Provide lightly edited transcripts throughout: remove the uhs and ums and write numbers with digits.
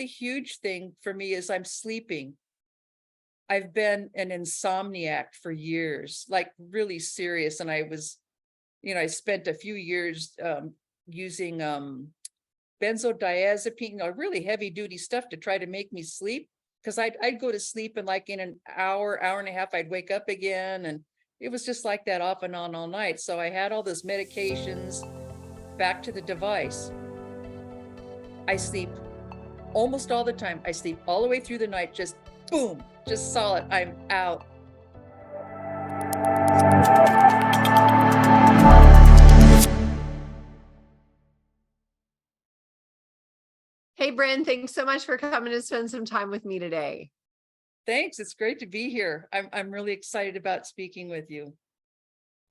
really huge thing for me is I'm sleeping. I've been an insomniac for years, like really serious. And I was, I spent a few years using benzodiazepine, really heavy duty stuff to try to make me sleep. Because I'd go to sleep and like in an hour, hour and a half, I'd wake up again. And it was just like that off and on all night. So I had all those medications back to the device. I sleep almost all the time. I sleep all the way through the night, just boom, just solid. I'm out. Hey, Brinn, thanks so much for coming to spend some time with me today. Thanks. It's great to be here. I'm really excited about speaking with you.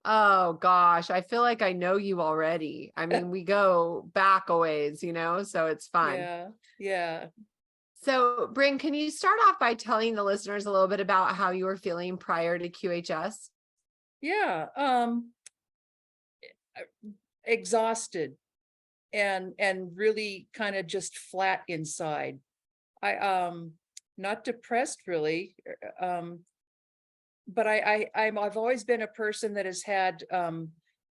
Oh gosh, I feel like I know you already. I mean, we go back a ways, so it's fun. Yeah. So, Brinn, can you start off by telling the listeners a little bit about how you were feeling prior to QHS? Yeah. Exhausted and really kind of just flat inside. I not depressed really, but I've always been a person that has had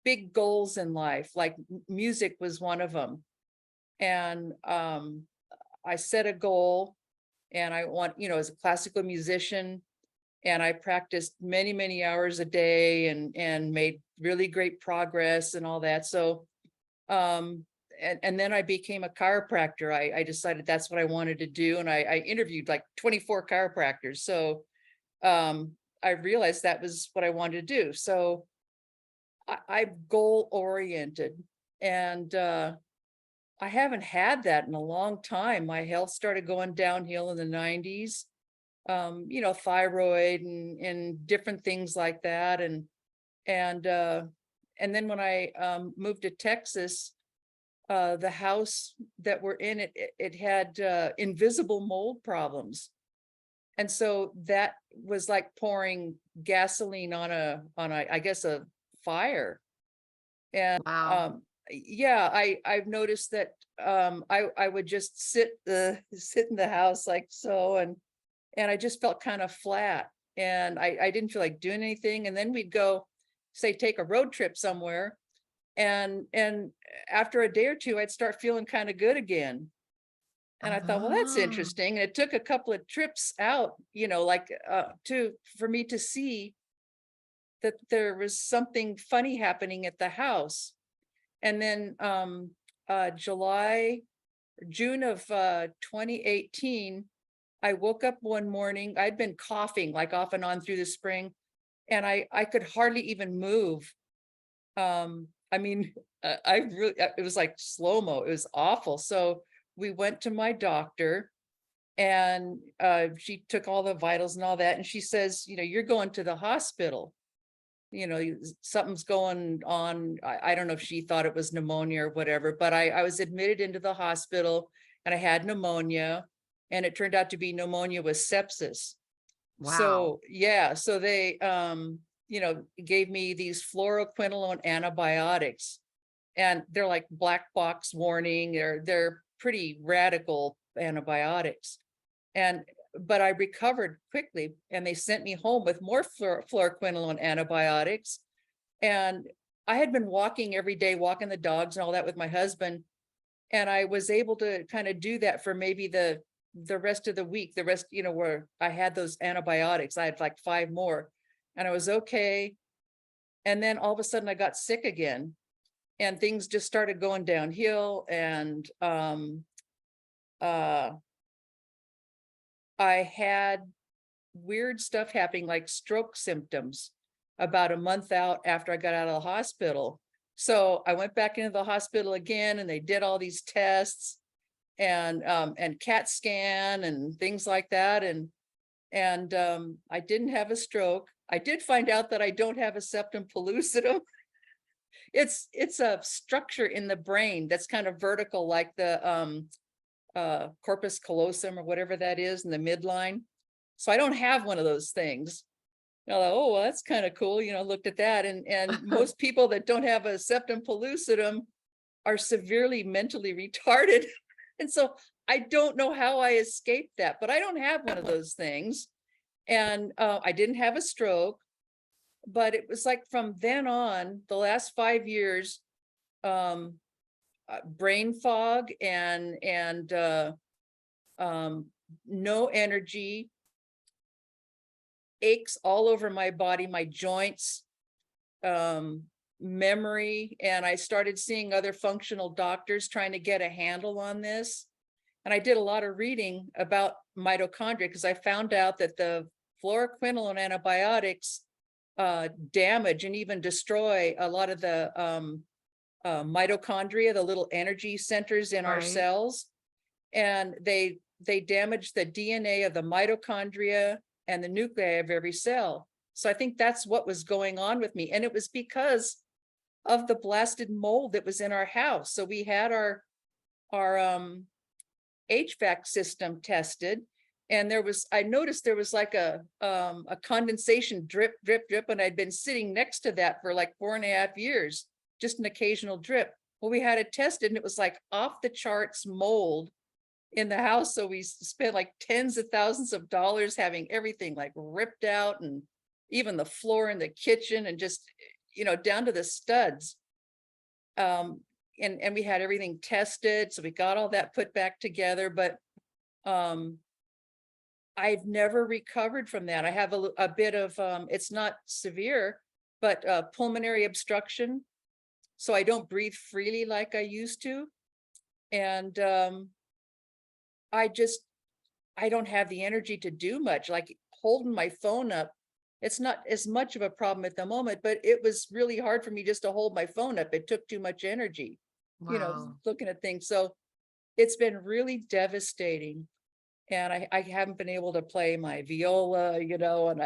big goals in life, like music was one of them. And I set a goal, and I want, as a classical musician, and I practiced many hours a day and made really great progress and all that. So and then I became a chiropractor. I decided that's what I wanted to do, and I interviewed like 24 chiropractors. So I realized that was what I wanted to do. So I'm goal oriented, and I haven't had that in a long time. My health started going downhill in the 90s. Thyroid and different things like that. And then when I moved to Texas, the house that we're in, it had invisible mold problems. And so that was like pouring gasoline on a I guess a fire. And Wow. I've noticed that I would just sit in the house like so, and I just felt kind of flat, and I didn't feel like doing anything. And then we'd go, say, take a road trip somewhere, and after a day or two, I'd start feeling kind of good again. And I thought, well, that's Oh. interesting. And it took a couple of trips out, like for me to see that there was something funny happening at the house. And then June of 2018, I woke up one morning. I'd been coughing like off and on through the spring, and I could hardly even move. I mean, I really, it was like slow-mo. It was awful. So we went to my doctor, and she took all the vitals and all that, and she says, you're going to the hospital. Something's going on. I don't know if she thought it was pneumonia or whatever, but I was admitted into the hospital, and I had pneumonia, and it turned out to be pneumonia with sepsis. Wow. So so they gave me these fluoroquinolone antibiotics, and they're like black box warning. They're pretty radical antibiotics. But I recovered quickly, and they sent me home with more fluoroquinolone antibiotics. And I had been walking every day, walking the dogs and all that with my husband. And I was able to kind of do that for maybe the rest of the week, where I had those antibiotics. I had like 5 more, and I was okay. And then all of a sudden I got sick again, and things just started going downhill. And I had weird stuff happening, like stroke symptoms, about a month out after I got out of the hospital. So I went back into the hospital again, and they did all these tests and CAT scan and things like that. And I didn't have a stroke. I did find out that I don't have a septum pellucidum. It's a structure in the brain that's kind of vertical, like the corpus callosum or whatever that is in the midline. So I don't have one of those things. Oh, well, that's kind of cool. Looked at that, and most people that don't have a septum pellucidum are severely mentally retarded. And so I don't know how I escaped that, but I don't have one of those things. And I didn't have a stroke, but it was like from then on, the last 5 years, brain fog and no energy, aches all over my body, my joints, memory, and I started seeing other functional doctors trying to get a handle on this. And I did a lot of reading about mitochondria because I found out that the fluoroquinolone antibiotics damage and even destroy a lot of the mitochondria, the little energy centers in our Right. cells. And they damage the DNA of the mitochondria and the nuclei of every cell. So I think that's what was going on with me. And it was because of the blasted mold that was in our house. So we had our HVAC system tested, and I noticed there was like a condensation drip, and I'd been sitting next to that for like 4.5 years, just an occasional drip. Well, we had it tested and it was like off the charts mold in the house. So we spent like tens of thousands of dollars having everything like ripped out, and even the floor in the kitchen, and just, down to the studs. And we had everything tested. So we got all that put back together, but I've never recovered from that. I have a bit of, it's not severe, but pulmonary obstruction. So I don't breathe freely like I used to. And I don't have the energy to do much, like holding my phone up. It's not as much of a problem at the moment, but it was really hard for me just to hold my phone up. It took too much energy, Wow. looking at things. So it's been really devastating. And I haven't been able to play my viola, and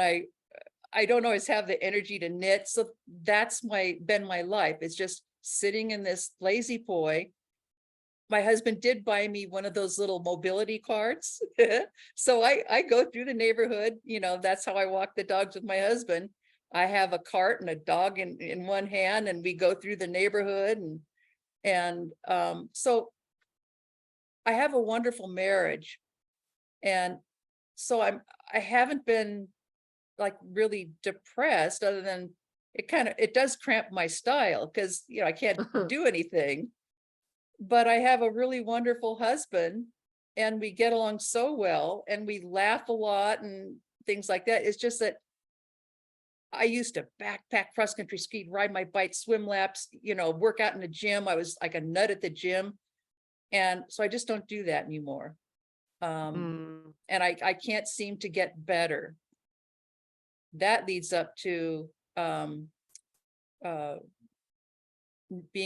I don't always have the energy to knit. So that's been my life. It's just sitting in this lazy boy. My husband did buy me one of those little mobility carts. So I go through the neighborhood, that's how I walk the dogs with my husband. I have a cart and a dog in one hand, and we go through the neighborhood, and so I have a wonderful marriage. And so I haven't been like really depressed, other than it does cramp my style because, I can't do anything. But I have a really wonderful husband, and we get along so well, and we laugh a lot and things like that. It's just that I used to backpack, cross-country ski, ride my bike, swim laps, work out in the gym. I was like a nut at the gym. And so I just don't do that anymore. Mm. And I can't seem to get better. That leads up to being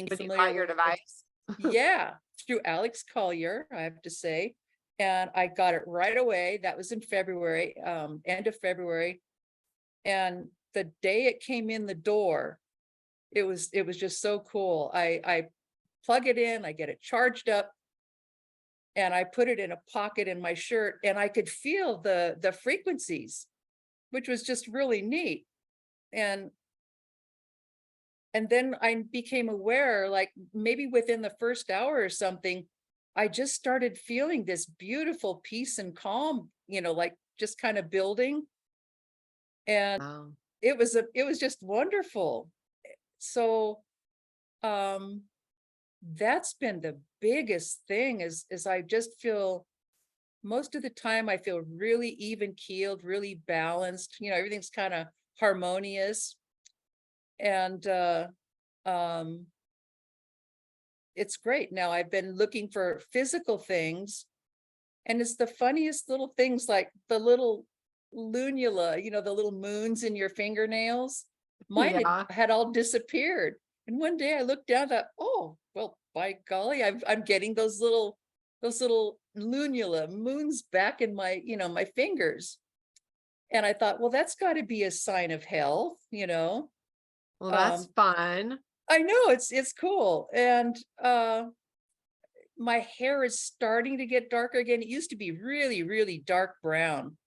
When you familiar got your with, device. yeah, through Alex Collier, I have to say. And I got it right away. That was in February, end of February. And the day it came in the door, it was just so cool. I plug it in, I get it charged up, and I put it in a pocket in my shirt, and I could feel the frequencies, which was just really neat. And then I became aware, like maybe within the first hour or something, I just started feeling this beautiful peace and calm, like just kind of building. And Wow. it was just wonderful. So that's been the biggest thing, is I just feel, most of the time I feel really even keeled, really balanced, everything's kind of harmonious. And it's great. Now I've been looking for physical things, and it's the funniest little things, like the little lunula, the little moons in your fingernails. Mine Yeah. had all disappeared. And one day I looked down and thought, oh, well, by golly, I'm getting those little lunula moons back in my, my fingers. And I thought, well, that's got to be a sign of health. Well, that's fun. I know, it's cool. And my hair is starting to get darker again. It used to be really, really dark brown.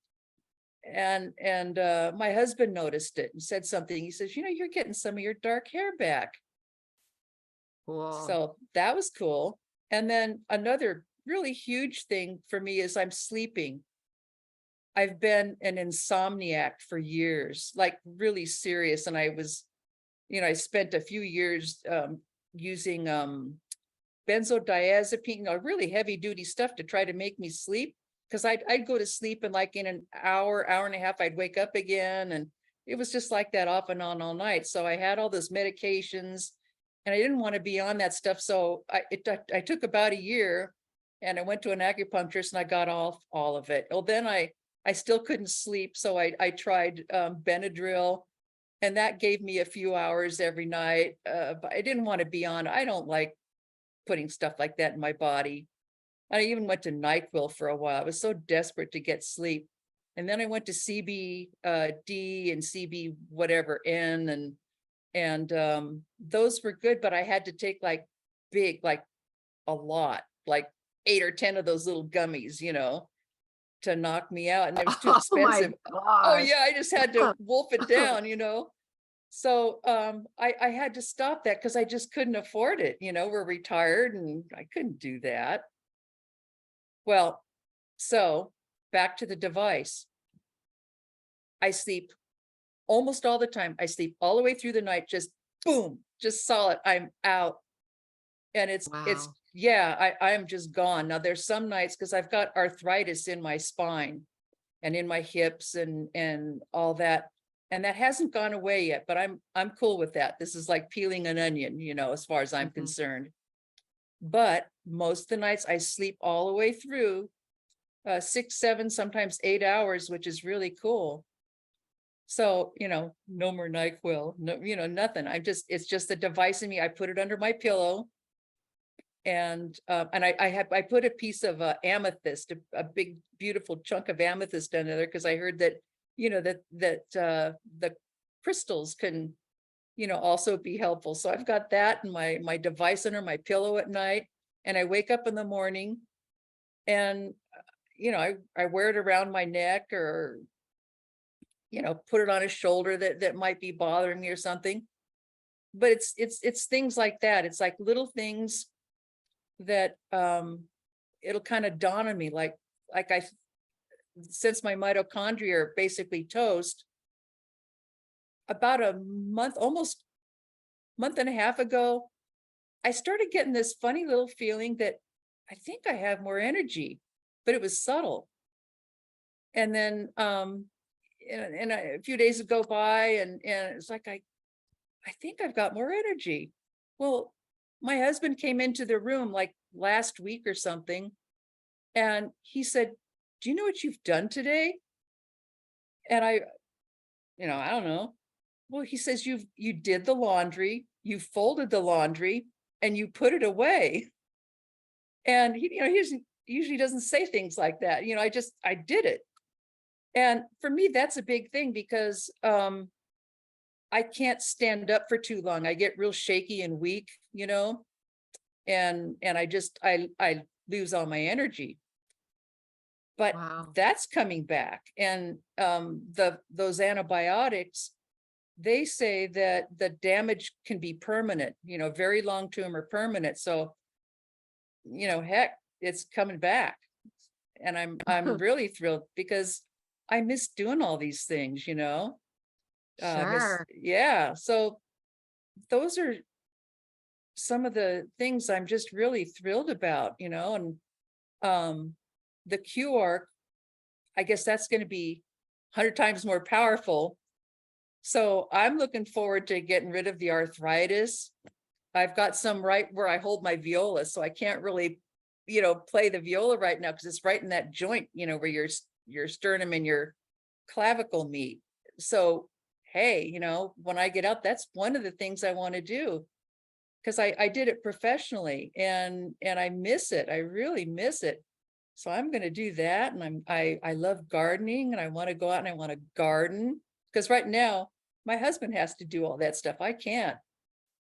And my husband noticed it and said something. He says, you're getting some of your dark hair back. Cool. So that was cool. And then another really huge thing for me is I'm sleeping. I've been an insomniac for years, like really serious. And I was, I spent a few years using benzodiazepine, really heavy duty stuff to try to make me sleep. Because I'd go to sleep and like in an hour, hour and a half, I'd wake up again. And it was just like that off and on all night. So I had all those medications and I didn't want to be on that stuff. So I took about a year and I went to an acupuncturist and I got off all of it. Well, then I still couldn't sleep. So I tried Benadryl, and that gave me a few hours every night. But I didn't want to be on. I don't like putting stuff like that in my body. I even went to Nyquil for a while. I was so desperate to get sleep. And then I went to CBD and CB whatever N, and those were good, but I had to take like big, like a lot, like 8 or 10 of those little gummies, to knock me out. And it was too Oh my expensive. Oh gosh. yeah, I just had to wolf it down, So I had to stop that because I just couldn't afford it. We're retired and I couldn't do that. Well, so back to the device. I sleep almost all the time. I sleep all the way through the night, just boom, just solid. I'm out. And it's Wow. yeah, I am just gone. Now there's some nights because I've got arthritis in my spine and in my hips and all that. And that hasn't gone away yet, but I'm cool with that. This is like peeling an onion, as far as I'm Mhm. concerned. But most of the nights I sleep all the way through 6, 7, sometimes 8 hours, which is really cool. So, no more NyQuil, no, nothing. It's just a device in me. I put it under my pillow. And I put a piece of amethyst, a big, beautiful chunk of amethyst under there because I heard that, the crystals can, also be helpful. So I've got that and my device under my pillow at night, and I wake up in the morning and, I wear it around my neck or, put it on a shoulder that might be bothering me or something. But it's things like that. It's like little things that it'll kind of dawn on me like since my mitochondria are basically toast, about a month, almost month and a half ago, I started getting this funny little feeling that I think I have more energy, but it was subtle. And then and a few days go by and it's like I think I've got more energy. Well, my husband came into the room like last week or something, and he said, "Do you know what you've done today?" And I don't know. Well, he says, you did the laundry, you folded the laundry, and you put it away." And he usually doesn't say things like that. I did it. And for me, that's a big thing because I can't stand up for too long. I get real shaky and weak, and I lose all my energy. But Wow. that's coming back. And those antibiotics, they say that the damage can be permanent, very long-term or permanent. So, heck, it's coming back. And I'm really thrilled because I miss doing all these things, Sure. yeah. So those are some of the things I'm just really thrilled about, and the QR, I guess that's going to be 100 times more powerful. So I'm looking forward to getting rid of the arthritis. I've got some right where I hold my viola, so I can't really, play the viola right now because it's right in that joint, where your sternum and your clavicle meet. So, hey, when I get out, that's one of the things I want to do because I did it professionally and I miss it. I really miss it. So I'm going to do that. And I love gardening and I want to go out and I want to garden because right now my husband has to do all that stuff. I can't.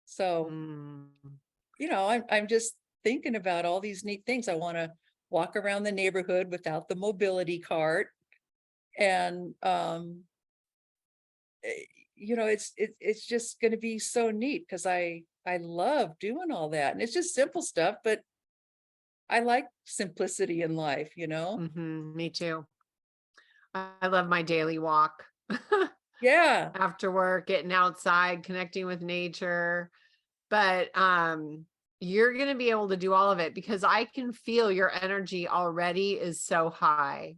So, Mm. I'm just thinking about all these neat things. I want to walk around the neighborhood without the mobility cart. And it's just going to be so neat because I love doing all that. And it's just simple stuff, but I like simplicity in life, you know? Me too. I love my daily walk Yeah, after work, getting outside, connecting with nature. But you're going to be able to do all of it because I can feel your energy already is so high.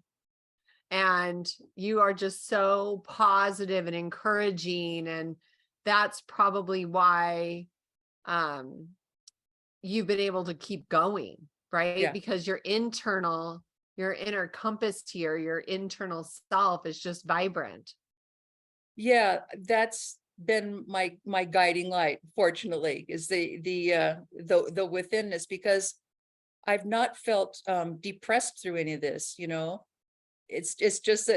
And you are just so positive and encouraging, and that's probably why um you've been able to keep going, right? yeah, Because your inner compass here, your internal self is just vibrant. yeah. That's been my guiding light, fortunately, is the withinness, because I've not felt depressed through any of this, you know? It's just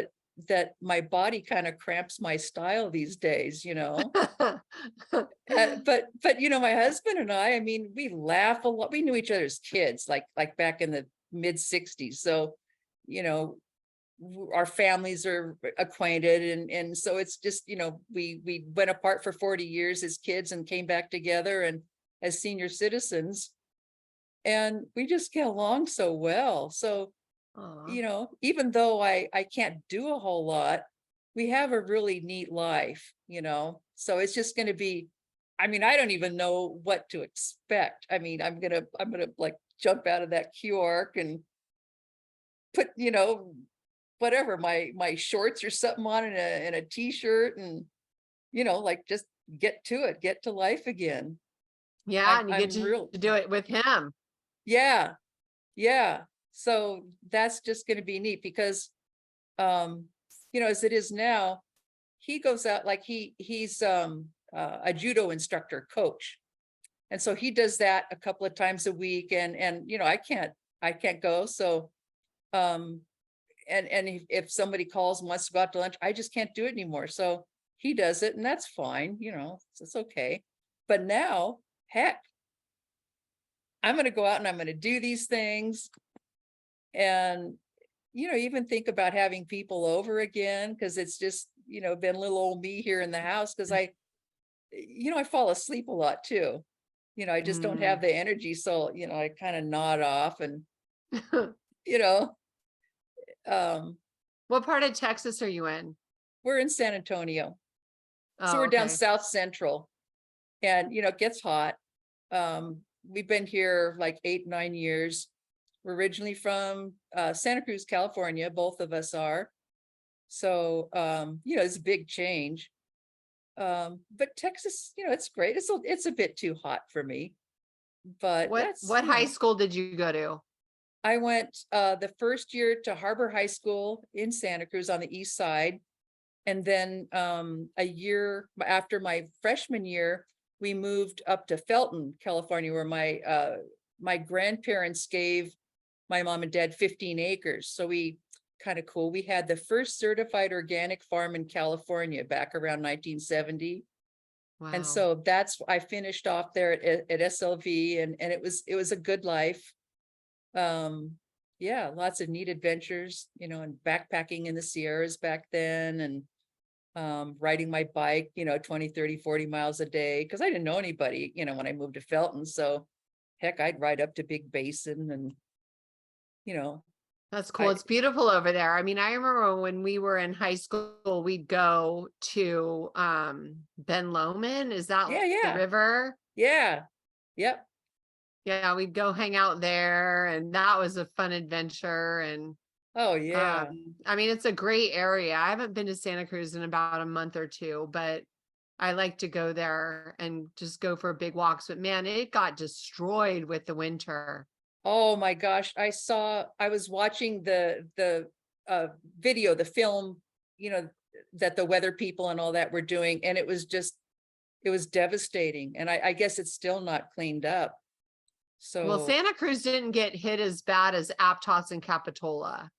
that my body kind of cramps my style these days, you know? But you know, my husband and I mean, we laugh a lot. We knew each other's kids, like back in the mid '60s. So, you know, our families are acquainted, and so it's just, you know, we went apart for 40 years as kids and came back together and as senior citizens, and we just get along so well. So, Aw. you know, even though I can't do a whole lot, we have a really neat life, you know? So it's just gonna be, I mean, I don't even know what to expect. I mean, I'm gonna like jump out of that Q arc and put, you know, whatever, my shorts or something on and a t-shirt, and, you know, like just get to it, get to life again. Yeah, I'm and you get I'm real, to do it with him. yeah, yeah. So that's just gonna be neat because um, you know, as it is now, he goes out, like he's a judo instructor coach. And so he does that a couple of times a week, and you know, I can't go. So um and if somebody calls and wants to go out to lunch, I just can't do it anymore. So he does it, and that's fine, you know, it's okay. But now, heck, I'm going to go out and I'm going to do these things, and you know, even think about having people over again, because it's just, you know, been little old me here in the house, because you know, I fall asleep a lot too. You know, I just don't have Mm. the energy. So, you know, I kind of nod off and, you know, um, What part of Texas are you in? we're in San Antonio. So Oh, we're down okay. South Central, and, you know, it gets hot. We've been here like 8, 9 years. We're originally from Santa Cruz, California. Both of us are. So, you know, it's a big change. But Texas, you know, it's great. It's a bit too hot for me, but that's, What you high know, school did you go to? I went the first year to Harbor High School in Santa Cruz on the east side. And then a year after my freshman year, we moved up to Felton, California, where my grandparents gave my mom and dad 15 acres. So we, kind of cool. We had the first certified organic farm in California back around 1970. And Wow. so I finished off there at SLV, and it was a good life. Um, yeah, lots of neat adventures, you know, and backpacking in the Sierras back then, and riding my bike, you know, 20, 30, 40 miles a day, because I didn't know anybody, you know, when I moved to Felton. So heck, I'd ride up to Big Basin, and, you know, That's cool. I, It's beautiful over there. I mean, I remember when we were in high school, we'd go to Ben Lomond. Is that yeah, the yeah, river? yeah, yep. Yeah, we'd go hang out there, and that was a fun adventure. And Oh, yeah. I mean, it's a great area. I haven't been to Santa Cruz in about a month or two, but I like to go there and just go for big walks. But man, it got destroyed with the winter. Oh my gosh, I was watching the uh video, the film, you know, that the weather people and all that were doing, and it was devastating. And I guess it's still not cleaned up. Well, So Santa Cruz didn't get hit as bad as Aptos and Capitola.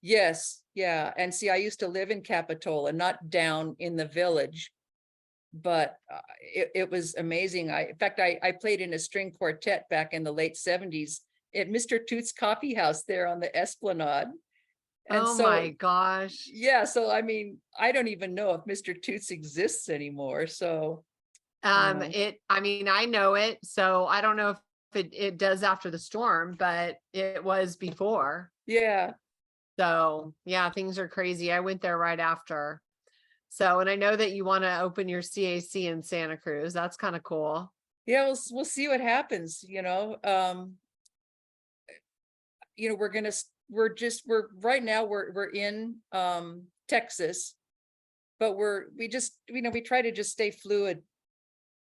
yes, yeah. And see, I used to live in Capitola, not down in the village, but it was amazing. In fact, I played in a string quartet back in the late '70s at Mr. Toots Coffee House there on the Esplanade. And Oh my so, gosh. yeah, so I mean, I don't even know if Mr. Toots exists anymore. So, you know, I mean, I know it, so I don't know if it does after the storm, but it was before. Yeah. So yeah, things are crazy. I went there right after. So, and I know that you want to open your CAC in Santa Cruz. That's kind of cool. Yeah, we'll see what happens, we're right now we're in Texas, but we try to just stay fluid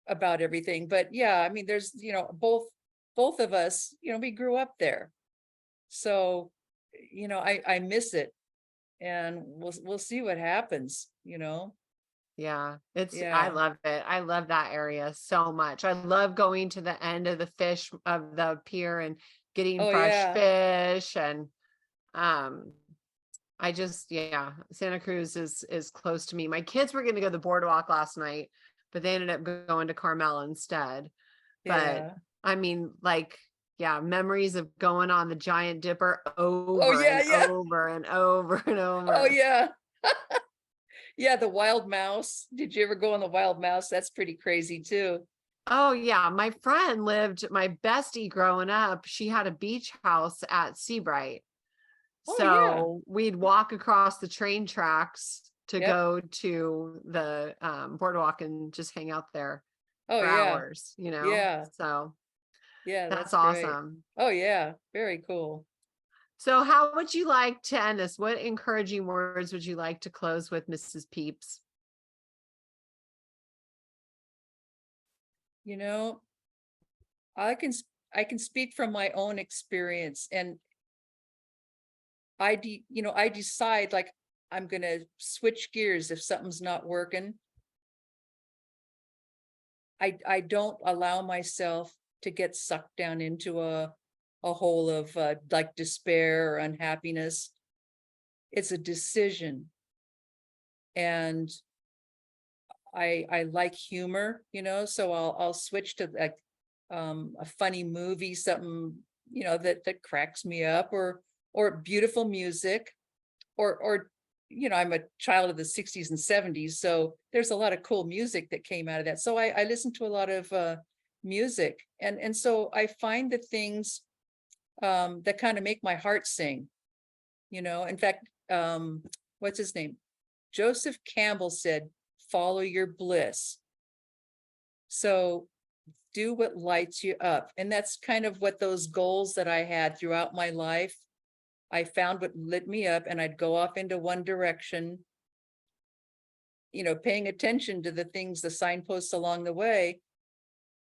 about everything. But yeah, I mean, there's, both of us, we grew up there. So, I miss it, and we'll see what happens. Yeah, I Yeah. love it. I love that area so much. I love going to the end of the pier and getting Oh fresh yeah. fish. And yeah, Santa Cruz is close to me. My kids were going to go to the boardwalk last night, but they ended up going to Carmel instead. But Yeah. I mean, like, yeah, memories of going on the Giant Dipper Oh over yeah, and yeah. over and over and Oh over. yeah. Yeah, the wild mouse. Did you ever go on the wild mouse? That's pretty crazy too. Oh yeah, my bestie growing up, she had a beach house at Seabright. Oh yeah. So we'd walk across the train tracks to Yep. go to the boardwalk and just hang out there Oh for yeah. hours, Yeah. So Yeah, that's that's great. awesome. Oh yeah, very cool. So how would you like to end this? What encouraging words would you like to close with, Mrs. Peeps? You know, I can speak from my own experience, and I decide, like, I'm gonna switch gears if something's not working. I don't allow myself to get sucked down into a hole of like despair or unhappiness. It's a decision, and I like humor, so I'll switch to, like, a funny movie, something, that cracks me up, or beautiful music, or I'm a child of the 60s and 70s, so there's a lot of cool music that came out of that. So I listen to a lot of music, and so I find the things that kind of make my heart sing. In fact, what's his name? Joseph Campbell said, follow your bliss. So do what lights you up. And that's kind of what those goals that I had throughout my life, I found what lit me up, and I'd go off into one direction, paying attention to the things, the signposts along the way.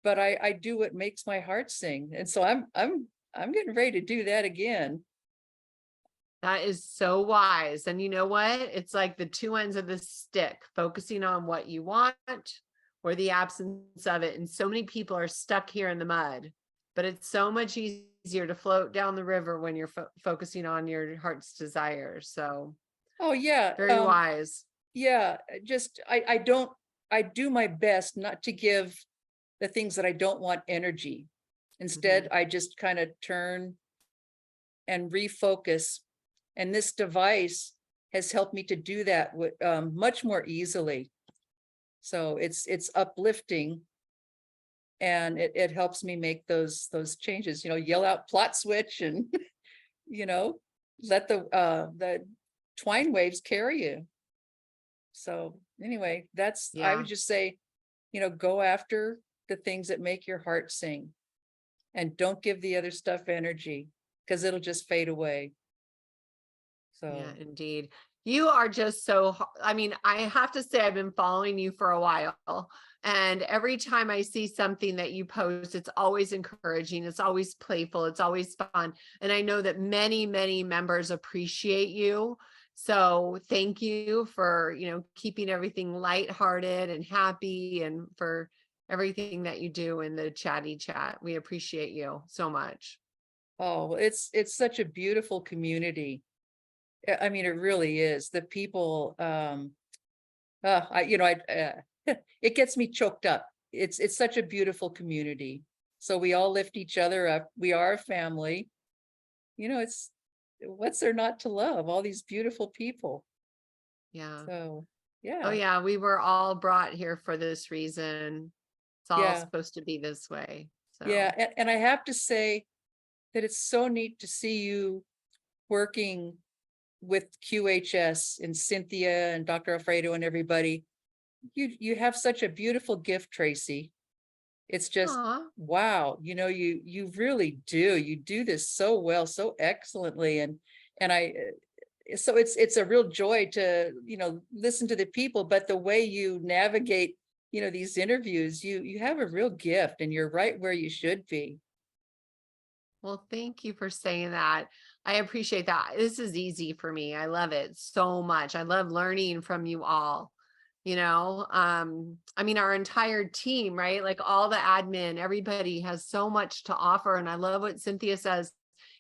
But I do what makes my heart sing. And so I'm getting ready to do that again. That is so wise. And you know what? It's like the two ends of the stick, focusing on what you want or the absence of it. And so many people are stuck here in the mud, but it's so much easier to float down the river when you're focusing on your heart's desires. So Oh yeah. very wise. Yeah, just I do my best not to give the things that I don't want energy. Instead, I just kind of turn and refocus. And this device has helped me to do that with much more easily. So it's uplifting, and it helps me make those changes, yell out plot switch, and let the twine waves carry you. So anyway, I would Yeah. just say, go after the things that make your heart sing, and don't give the other stuff energy, because it'll just fade away. Yeah, So, indeed. You are just I mean, I have to say, I've been following you for a while. And every time I see something that you post, it's always encouraging. It's always playful. It's always fun. And I know that many, many members appreciate you. So thank you for, keeping everything lighthearted and happy, and for everything that you do in the chatty chat. We appreciate you so much. oh, it's such a beautiful community. I mean, it really is. The people, it gets me choked up. It's such a beautiful community. So we all lift each other up. We are a family. What's there not to love? All these beautiful people. Yeah. So, Oh yeah, yeah, we were all brought here for this reason. It's all yeah, supposed to be this way. So Yeah, and I have to say that it's so neat to see you working with QHS and Cynthia and Dr. Alfredo and everybody. You have such a beautiful gift, Tracy. It's just, aw, wow, you really do. You do this so well, so excellently. And so it's a real joy to, listen to the people, but the way you navigate, these interviews, you have a real gift and you're right where you should be. well, thank you for saying that. I appreciate that. This is easy for me. I love it so much. I love learning from you all. I mean, our entire team, right? Like all the admin, everybody has so much to offer. And I love what Cynthia says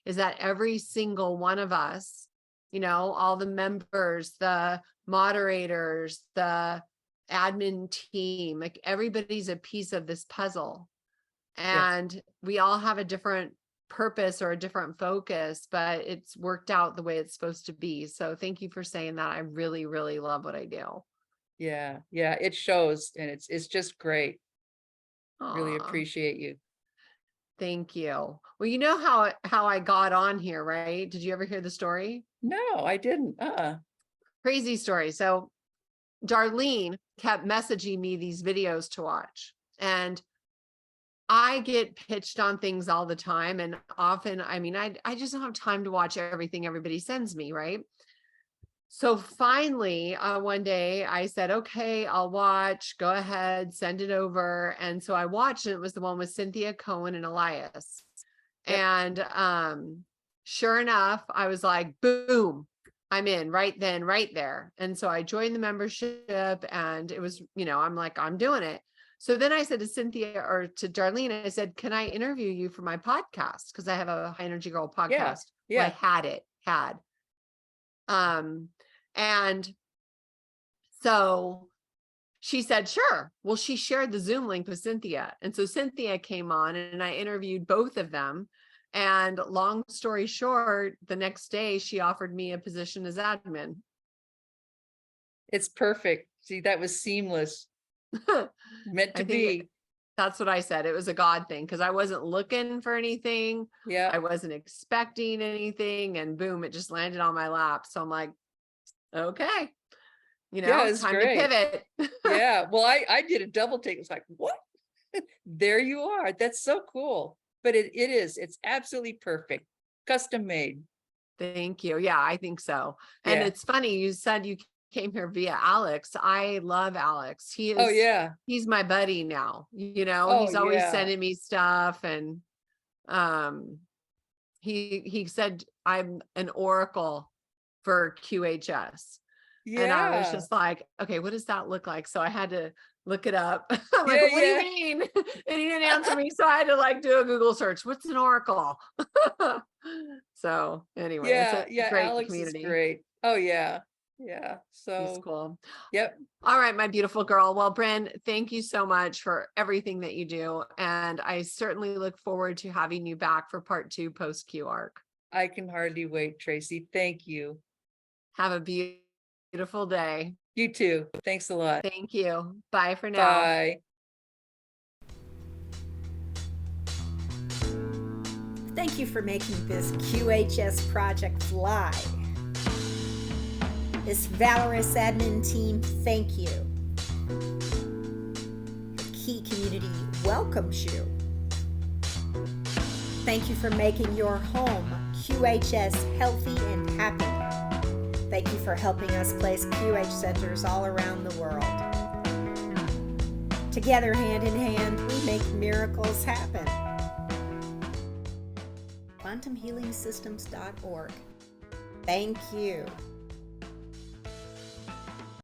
is that every single one of us, all the members, the moderators, the admin team, like everybody's a piece of this puzzle. Yes. And we all have a different purpose or a different focus, but it's worked out the way it's supposed to be. So thank you for saying that. I really, really love what I do. Yeah, it shows and it's just great. Really Aw, appreciate you. thank you. Well, you know how I got on here, right? Did you ever hear the story? No, I didn't. Crazy story. So Darlene kept messaging me these videos to watch, and I get pitched on things all the time. And often, I mean, I just don't have time to watch everything everybody sends me, right? So finally, one day I said, okay, I'll watch, go ahead, send it over. And so I watched, and it was the one with Cynthia Cohen and Elias. Yep. And sure enough, I was like, boom, I'm in right then, right there. And so I joined the membership, and it was, I'm like, I'm doing it. So then I said to Cynthia, or to Darlene, I said, can I interview you for my podcast? Because I have a High Energy Girl podcast. Yeah. Well, I had. And so she said, sure. Well, she shared the Zoom link with Cynthia. And so Cynthia came on, and I interviewed both of them. And long story short, the next day she offered me a position as admin. It's perfect. See, that was seamless. Meant to I think be. that's what I said. It was a God thing, because I wasn't looking for anything. Yeah. I wasn't expecting anything, and boom, it just landed on my lap. So I'm like, okay, It's time great. to pivot. Yeah. Well, I did a double take. It's like, what? There you are. That's so cool. But it's absolutely perfect. Custom made. Thank you. Yeah, I think so. And Yeah. it's funny, you said you came here via Alex. I love Alex. Oh yeah. He's my buddy now. Oh He's always yeah. sending me stuff, and he said I'm an oracle for QHS. And I was Yeah. just like, okay, what does that look like? So I had to look it up. I'm like, Yeah, what do you mean? And he didn't answer me. So I had to do a Google search. What's an oracle? So anyway, Yeah. it's a great Alex community. is great. Oh yeah. Yeah. He's So cool. yep. All right, my beautiful girl. Well, Brinn, thank you so much for everything that you do. And I certainly look forward to having you back for part 2 post Q arc. I can hardly wait, Tracy. Thank you. Have a beautiful day. You too. Thanks a lot. Thank you. Bye for now. Bye. Thank you for making this QHS project fly. This valorous admin team, thank you. The Key community welcomes you. Thank you for making your home QHS healthy and happy. Thank you for helping us place QH centers all around the world. Together, hand in hand, we make miracles happen. QuantumHealingSystems.org. Thank you.